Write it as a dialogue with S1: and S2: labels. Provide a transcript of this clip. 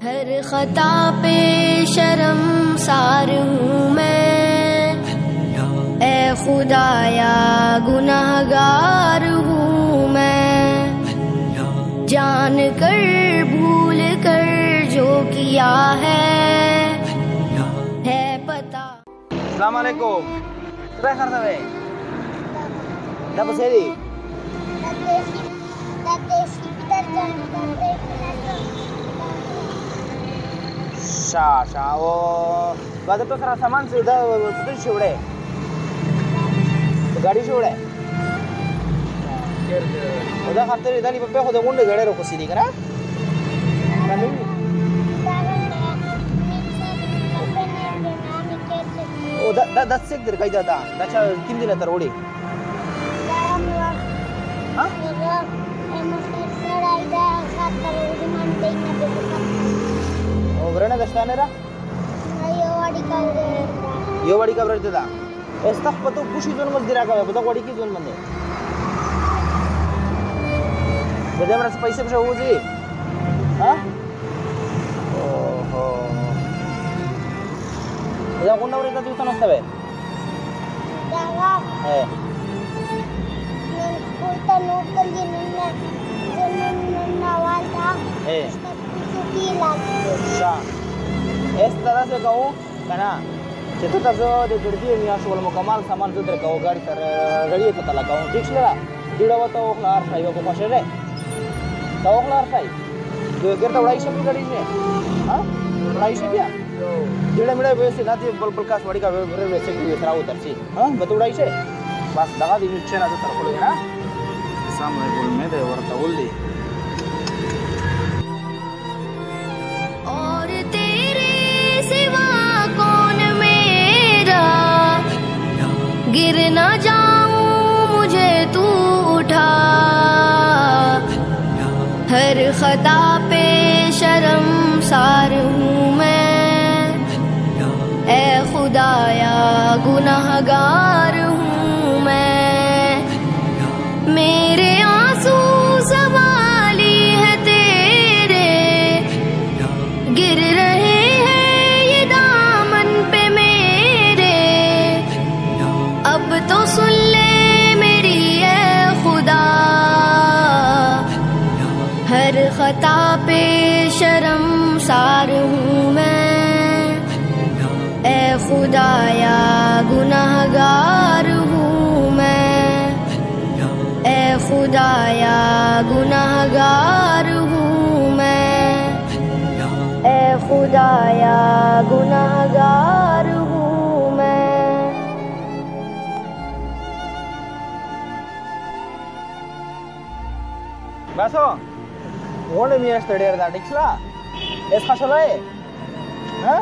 S1: हर खता पे शर्मसार हूँ मैं, ए खुदाया गुनाहगार हूँ मैं, जान कर भूल कर जो किया है पता।
S2: अस्सलाम वालेकुम। क्या करता है? क्या बसेरी? शाह वो बात तो सारा सामान से उधर तो छोड़े गाड़ी छोड़े उधर खाते इधर ही पे खुद गुंडे गड़े रोको सीधी करा ओ दस से इधर कहीं जाता दच्चा किम दिन तर ओडी हाँ वरना दस्ताने रा यो वाड़ी का बरते दा ऐसा पतो कुछ ही जोन मत दिरा का पता वाड़ी की जोन मंदे बजे मरा पैसे पैसे हो जी हाँ ओहो या कौन नवरे का दूसरा नस्ता है इस तरह से कहूँ कना चित्त तजो दे जड़ती मियाँ शोल मुकम्मल सामान जो तेरे कहूँ गाड़ी तर गाड़ी तो तला कहूँ ठीक है ना जुड़ा हुआ तो खलार खाई वो कुछ है तो खलार खाई जो गिरता उड़ाई से भी गाड़ी में हाँ उड़ाई से भी आ जुड़े मिले वैसे ना थी बल का स्वाड़ी का वैसे भी वैसा उतर सी हाँ बत उड़ाई से बस दगा दी नीचे ना तो तरफ लोगे ना सामने बोल में दे वर्ता बोल दी
S1: गिर ना जाऊं मुझे तू उठा, हर खता पे शर्मसार हूँ मैं, ए खुदाया गुनाहगार हूँ मैं, मेरे आंसू सवाली है तेरे गिर रहे हैं ये दामन पे मेरे, अब तो सुन ले मेरी ए खुदा, हर खता पे शर्मसार हूँ मैं, ए खुदाया गुनाहगार हूँ मैं, ए खुदाया गुनाहगार हूँ मैं, ए खुदाया गुनाहगार हूँ मैं।
S2: बसो कौन है मियाँ स्टडी करता डिक्सला ऐसा चला है हाँ